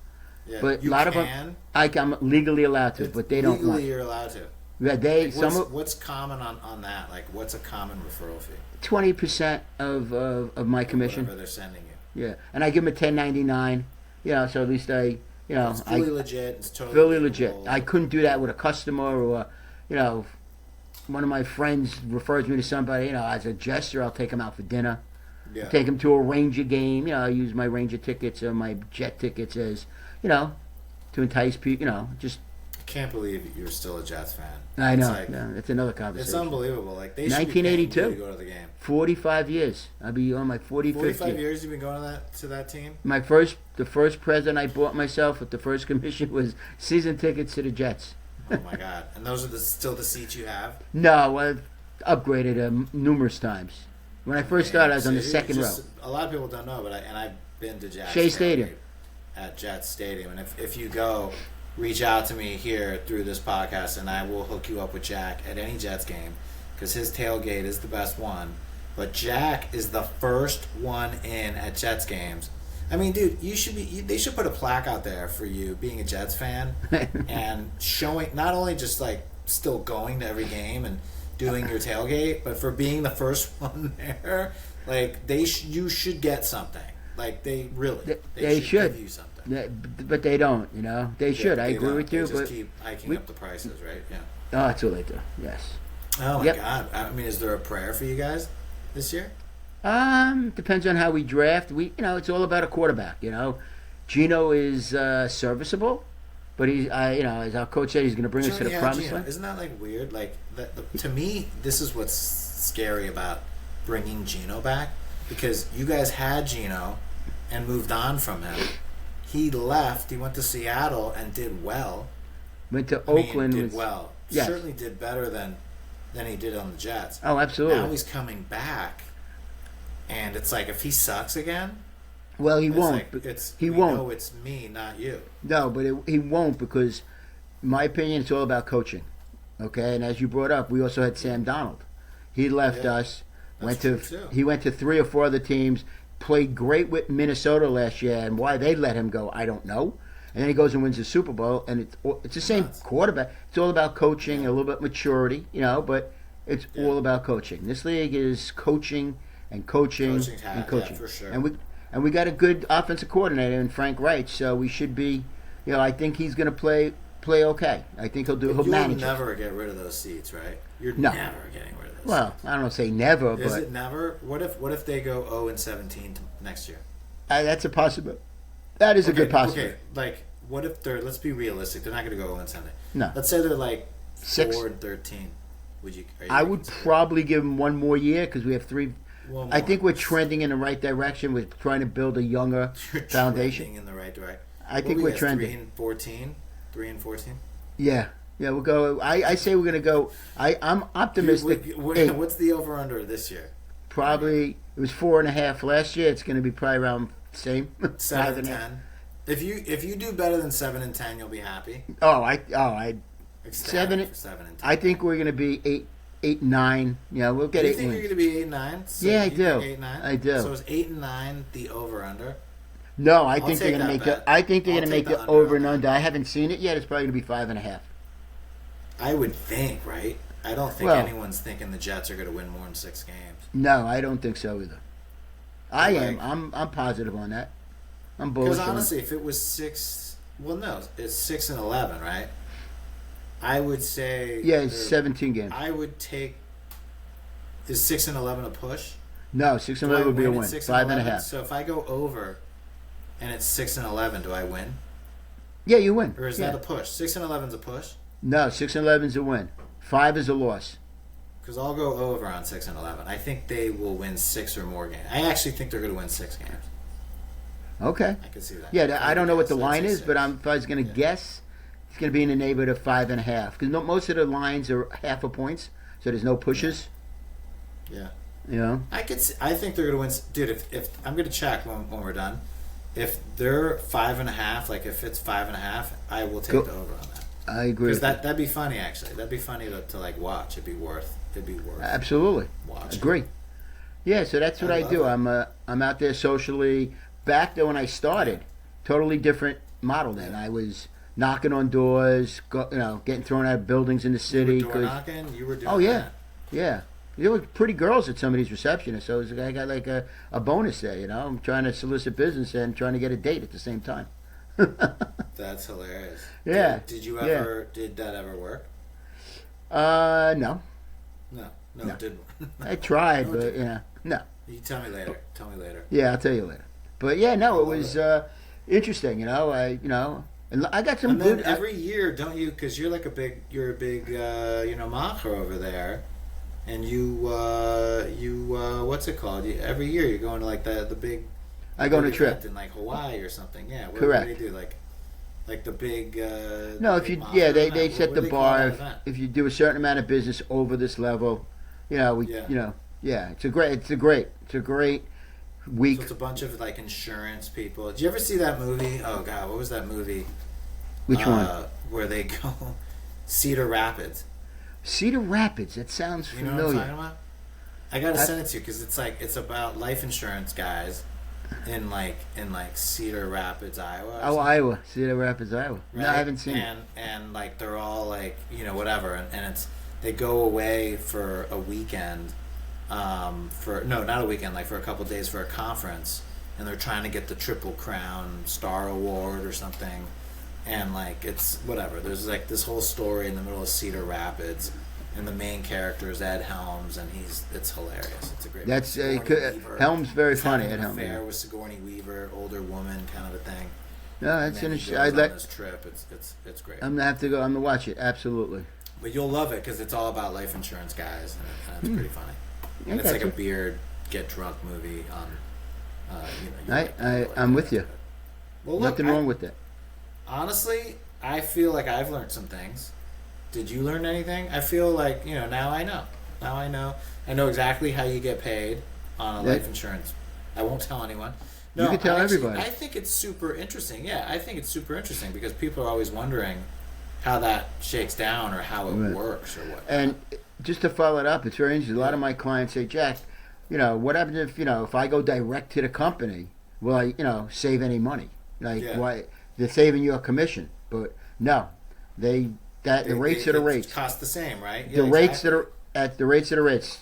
S1: Yeah,
S2: but a lot of them, I'm legally allowed to, but they don't want.
S1: Legally, you're allowed to.
S2: Yeah,
S1: what's common on that? Like, what's a common referral fee?
S2: 20% of my commission.
S1: Whatever they're sending you.
S2: Yeah, and I give them a 1099. So at least
S1: it's fully legit. It's totally
S2: fully legit. I couldn't do that with a customer or, one of my friends refers me to somebody. As a gesture, I'll take them out for dinner.
S1: Yeah.
S2: Take them to a Ranger game. I use my Ranger tickets or my Jet tickets as, to entice people. Just.
S1: I can't believe you're still a Jets fan.
S2: I know. It's another conversation.
S1: It's unbelievable. Like they
S2: 1982.
S1: Should be paying you to go to the game.
S2: 45 years. I'll be on my 45th
S1: 45 years you've been going to that team?
S2: The first present I bought myself with the first commission was season tickets to the Jets.
S1: Oh my God! And those are still the seats you have?
S2: No, I've upgraded them numerous times. When I first started, I was on the second row.
S1: A lot of people don't know, but I've been to Jets
S2: Shea Stadium.
S1: At Jets Stadium, and if you go, reach out to me here through this podcast, and I will hook you up with Jack at any Jets game because his tailgate is the best one. But Jack is the first one in at Jets games. I mean, dude, they should put a plaque out there for you being a Jets fan and showing not only just like still going to every game and doing your tailgate, but for being the first one there. Like you should get something. Like they should give you something.
S2: But they don't. They should. I agree with you.
S1: They just keep hiking up the prices, right? Yeah.
S2: Oh, that's what they do. Yes.
S1: Oh my God! I mean, is there a prayer for you guys this year?
S2: Depends on how we draft. It's all about a quarterback. Gino is serviceable, but as our coach said, he's going to bring us to the promised land.
S1: Isn't that like weird? Like to me, this is what's scary about bringing Gino back, because you guys had Gino and moved on from him. He left. He went to Seattle and did well.
S2: Went to Oakland.
S1: Did well.
S2: Yes.
S1: Certainly did better than he did on the Jets.
S2: Oh, absolutely.
S1: Now he's coming back, and it's like if he sucks again.
S2: Well, he won't.
S1: Like,
S2: he won't.
S1: Know it's me, not you.
S2: No, but he won't, because, in my opinion, it's all about coaching. Okay, and as you brought up, we also had Sam Donald. He left us. He went to 3 or 4 other teams. Played great with Minnesota last year, and why they let him go, I don't know. And then he goes and wins the Super Bowl, and it's the same quarterback. It's all about coaching, a little bit maturity, but it's all about coaching. This league is coaching and coaching and coaching.
S1: Yeah, for sure.
S2: And we got a good offensive coordinator in Frank Reich, so we should be, I think he's going to play okay. I think he'll manage.
S1: You'll never get rid of those seats, right? You're never getting rid of those.
S2: Well,
S1: seats.
S2: I don't say never,
S1: Is
S2: but
S1: it never? What if they go 0-17 next year?
S2: That's a possibility. That is a good possibility.
S1: Okay, like what if they're? Let's be realistic. They're not going to go 0-17.
S2: No.
S1: Let's say they're like
S2: 6
S1: 4-13. Would you?
S2: I would probably give them one more year, because we have 3. I think we're trending in the right direction. We're trying to build a younger foundation.
S1: Trending in the right direction.
S2: I think we're trending.
S1: 3 and 14.
S2: Yeah, we'll go. I say we're going to go. I'm optimistic.
S1: What's the over under this year?
S2: Probably it was 4.5 last year. It's going to be probably around the same.
S1: 7 and 10. If you do better than 7 and 10, you'll be happy.
S2: I 7
S1: and 10.
S2: I think we're going to be 8, 9. Yeah, we'll get 8 wins.
S1: You think you're going to be 8, 9? So
S2: yeah, I do.
S1: 8, 9?
S2: I do.
S1: So is 8 and 9 the over under?
S2: No, I think they're going to make
S1: bet.
S2: I think they're going to make the over and under.
S1: that.
S2: I haven't seen it yet. It's probably going to be 5.5.
S1: I would think, right? I don't think anyone's thinking the Jets are going to win more than 6 games.
S2: No, I don't think so either. I am. I'm positive on that. I'm bullish.
S1: Because honestly, if it was 6, well, no, it's 6 and 11, right? I would say.
S2: Yeah, it's 17 games.
S1: I would take. Is 6 and 11 a push?
S2: No, 6 and 11 would be a win. 5.5.
S1: So if I go over, and it's 6 and 11, do I win?
S2: Yeah, you win.
S1: Or is that a push? 6 and 11 is a push.
S2: No, 6 and 11 is a win. 5 is a loss.
S1: Because I'll go over on 6 and 11. I think they will win 6 or more games. I actually think they're going to win 6 games.
S2: Okay.
S1: I can see that.
S2: Yeah, I don't know what the line is, but if I was going to guess, it's going to be in the neighborhood of 5.5. Because most of the lines are half a points, so there's no pushes.
S1: Yeah.
S2: I
S1: think they're going to win. Dude, if I'm going to check when we're done. If they're 5.5, like if it's 5.5, I will take the over on that.
S2: I agree.
S1: Because that'd be funny, actually. That'd be funny to like watch. It'd be worth.
S2: Absolutely.
S1: Watching.
S2: Agree. Yeah, so that's what I do. I'm out there socially. Back there when I started, totally different model. Then I was knocking on doors, getting thrown out of buildings in the city.
S1: You were door knocking. You were doing.
S2: Oh yeah,
S1: that.
S2: yeah. There were pretty girls at some of these receptionists, so I got like a bonus there. I'm trying to solicit business and trying to get a date at the same time.
S1: That's hilarious.
S2: Yeah.
S1: Did you ever? Yeah. Did that ever work?
S2: No.
S1: No, it didn't.
S2: I tried, but no.
S1: You tell me later.
S2: Yeah, I'll tell you later. But yeah, no, it was interesting. And I got some good.
S1: Every year, don't you? Because you're a big macher over there, and you what's it called? Every year you're going to like the big.
S2: I go on a trip
S1: in like Hawaii or something. Yeah,
S2: correct.
S1: What do they do? Like the big.
S2: No, if you they set the bar. If you do a certain amount of business over this level, it's a great week.
S1: So it's a bunch of like insurance people. Did you ever see that movie? Oh God, what was that movie?
S2: Which one?
S1: Where they go Cedar Rapids.
S2: Cedar Rapids. That sounds familiar.
S1: You know what I'm talking about? I gotta send it to you because it's about life insurance guys in Cedar Rapids, Iowa.
S2: Oh, Iowa, Cedar Rapids, Iowa.
S1: Right?
S2: No, I haven't seen it.
S1: And like they're all like whatever, and they go away for a weekend. Not a weekend, like for a couple of days for a conference, and they're trying to get the Triple Crown Star Award or something, and like it's whatever. There's like this whole story in the middle of Cedar Rapids, and the main character is Ed Helms, and it's hilarious. It's a great.
S2: That's
S1: Sigourney Weaver.
S2: Helm's very
S1: He's
S2: funny.
S1: having
S2: Ed
S1: an
S2: Helms.
S1: affair with Sigourney Weaver, older woman, kind of a thing.
S2: No, that's
S1: And then
S2: interesting.
S1: he goes
S2: I'd
S1: on
S2: let.
S1: this trip. It's great.
S2: I'm gonna have to go. I'm gonna watch it. Absolutely.
S1: But you'll love it because it's all about life insurance guys, and it's pretty funny. And it's like a beard get drunk movie on.
S2: I'm with you.
S1: Well, look,
S2: Nothing wrong with that.
S1: Honestly, I feel like I've learned some things. Did you learn anything? I feel like now I know. Now I know. I know exactly how you get paid on a life insurance. I won't tell anyone. No,
S2: you can tell everybody.
S1: I think it's super interesting. Yeah, I think it's super interesting because people are always wondering how that shakes down or how it works or what.
S2: And just to follow it up, it's very interesting. A lot of my clients say, Jack, what happens if I go direct to the company? Will I, save any money? Like, why they're saving you a commission? But no, the rates are the rates.
S1: Cost the same, right?
S2: The rates that are at the rates that are rates.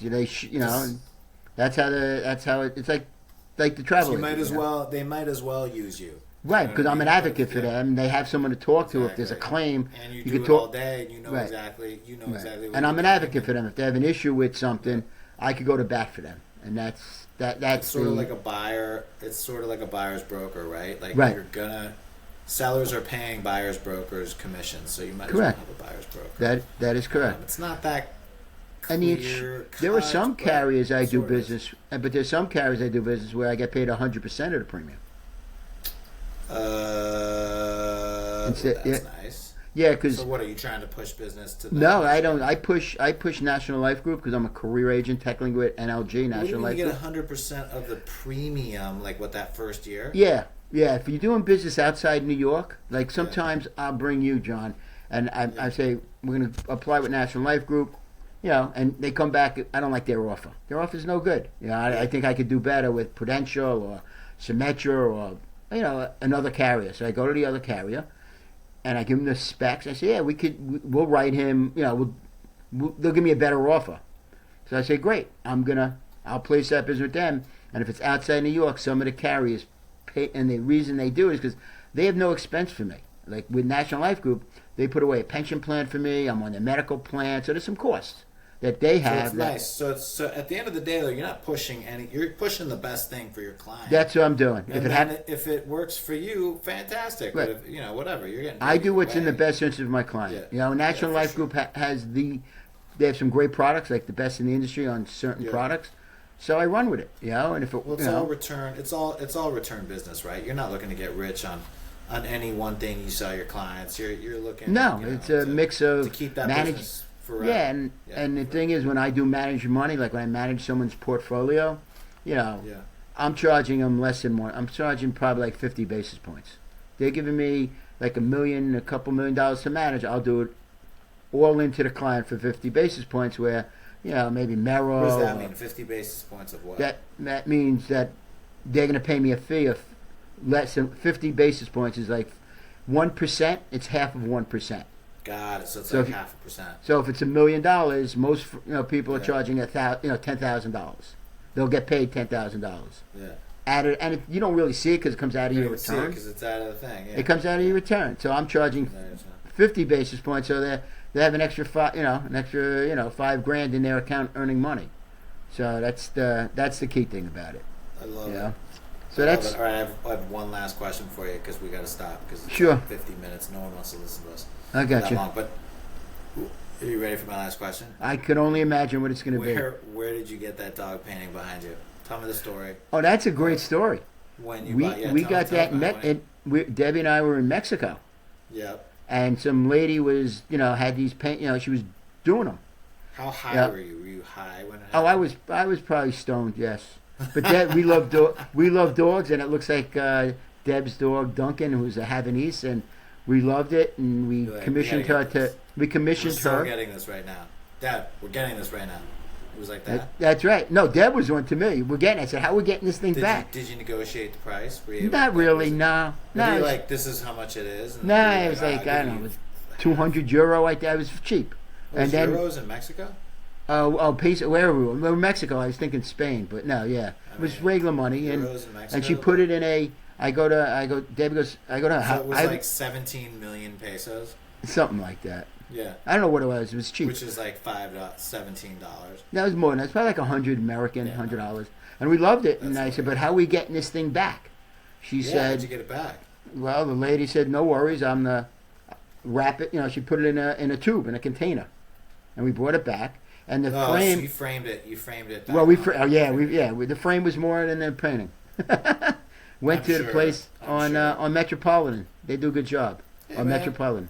S2: That's how it's like the travel.
S1: You might as well. They might as well use you.
S2: Right, because I'm an advocate for them. They have someone to talk to if there's a claim.
S1: And you
S2: can
S1: do it
S2: talk
S1: all day, and you know exactly. You know exactly. What
S2: and I'm an advocate for them. If they have an issue with something, I could go to bat for them. And that's
S1: It's sort of like a buyer. It's sort of like a buyer's broker, right? Like you're gonna. Sellers are paying buyers brokers commissions, so you might as well have a buyer's broker.
S2: That is correct.
S1: It's not that.
S2: There are some carriers I do business, but there's some carriers I do business where I get paid 100% of the premium.
S1: That's nice.
S2: Yeah, because
S1: so what are you trying to push business to?
S2: No, I don't. I push National Life Group because I'm a career agent technically with NLG National Life Group.
S1: You get 100% of the premium, like what that first year.
S2: Yeah. If you're doing business outside New York, like sometimes I'll bring you, John, and I say we're going to apply with National Life Group. And they come back. I don't like their offer. Their offer's no good. I think I could do better with Prudential or Symetra or another carrier. So I go to the other carrier, and I give them the specs. I say, we'll write him. They'll give me a better offer. So I say, great. I'll place that business with them. And if it's outside New York, some of the carriers pay, and the reason they do it is because they have no expense for me. Like with National Life Group, they put away a pension plan for me. I'm on their medical plan, so there's some costs that they have.
S1: So it's nice. So at the end of the day, though, you're not pushing any. You're pushing the best thing for your client.
S2: That's what I'm doing.
S1: And if it works for you, fantastic.
S2: Right.
S1: But if, whatever you're getting.
S2: I do what's in the best interest of my client. National Life Group has they have some great products, like the best in the industry on certain products. So I run with it. And if
S1: it's all return. It's all return business, right? You're not looking to get rich on any one thing you sell your clients. You're looking.
S2: No, it's a mix of
S1: to keep that business. Forever.
S2: Yeah, and the thing is, when I do manage money, like when I manage someone's portfolio, I'm charging them less than one. I'm charging probably like 50 basis points. They're giving me like a couple $1 million to manage. I'll do it all into the client for 50 basis points. Where maybe Merrill.
S1: What does that mean? 50 basis points of what?
S2: That means that they're going to pay me a fee of less than 50 basis points. Is like 1%. It's half of 1%.
S1: Got it. So it's like 0.5%.
S2: So if it's $1 million, most people are charging $10,000. They'll get paid $10,000. Yeah. And you don't really see it because it comes out of your return.
S1: Because it's out of the thing. Yeah.
S2: It comes out of your return. So I'm charging 50 basis points. So they have an extra $5,000 in their account earning money. So that's the key thing about it.
S1: I love it.
S2: So that's
S1: all right. I have one last question for you because we got to stop because it's
S2: like
S1: 50 minutes. No one wants to listen to us.
S2: I got
S1: that
S2: you.
S1: Long. But are you ready for my last question?
S2: I can only imagine what it's going to be.
S1: Where did you get that dog painting behind you? Tell me the story.
S2: Oh, that's a great story.
S1: When you
S2: we got that Debbie and I were in Mexico.
S1: Yep.
S2: And some lady was had these paint. She was doing them.
S1: How high were you? Were you high when it
S2: happened? I was probably stoned. Yes. But we love dogs, and it looks like Deb's dog Duncan, who's a Havanese, and we loved it, and we commissioned her to. We commissioned her.
S1: We're getting this right now, Deb. We're getting this right now. It was like that.
S2: That's right. No, Deb was on to me. We're getting. I said, "How are we getting this thing back?"
S1: Did you negotiate the price?
S2: Not really. No.
S1: No. Like this is how much it is.
S2: No, it was like I don't know. It was €200. Like that. It was cheap.
S1: And then euros in Mexico.
S2: Peso. Where were we? We were in Mexico. I was thinking Spain, but no, yeah, it was regular money, and she put it in a. Debbie goes. I go to.
S1: So it was like 17 million pesos.
S2: Something like that.
S1: Yeah.
S2: I don't know what it was. It was cheap.
S1: Which is like $17.
S2: That was more than that. It's probably like $100 American, $100. And we loved it. And I said, but how are we getting this thing back? She said,
S1: how'd you get it back?
S2: Well, the lady said, no worries. I'm the wrap it. She put it in a tube, in a container. And we brought it back. And the frame.
S1: So you framed it. You framed it.
S2: Well, the frame was more than the painting. Went to the place on Metropolitan. They do a good job on Metropolitan.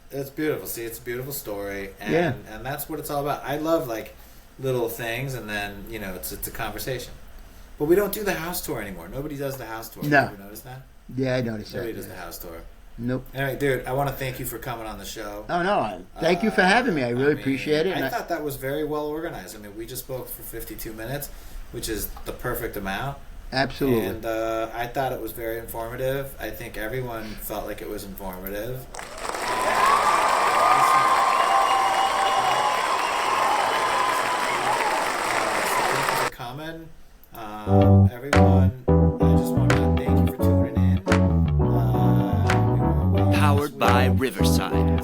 S1: It's beautiful. See, it's a beautiful story, and that's what it's all about. I love like little things, and then it's a conversation. But we don't do the house tour anymore. Nobody does the house tour.
S2: No.
S1: Have you noticed that?
S2: Yeah, I noticed that.
S1: Nobody does the house tour.
S2: Nope.
S1: Anyway, dude, I want to thank you for coming on the show.
S2: Oh no, thank you for having me. I really appreciate it.
S1: I thought that was very well organized. I mean, we just spoke for 52 minutes, which is the perfect amount.
S2: Absolutely.
S1: And I thought it was very informative. I think everyone felt like it was informative. Thank you for coming. Everyone, I just want to thank you for tuning in.
S3: Powered by Riverside.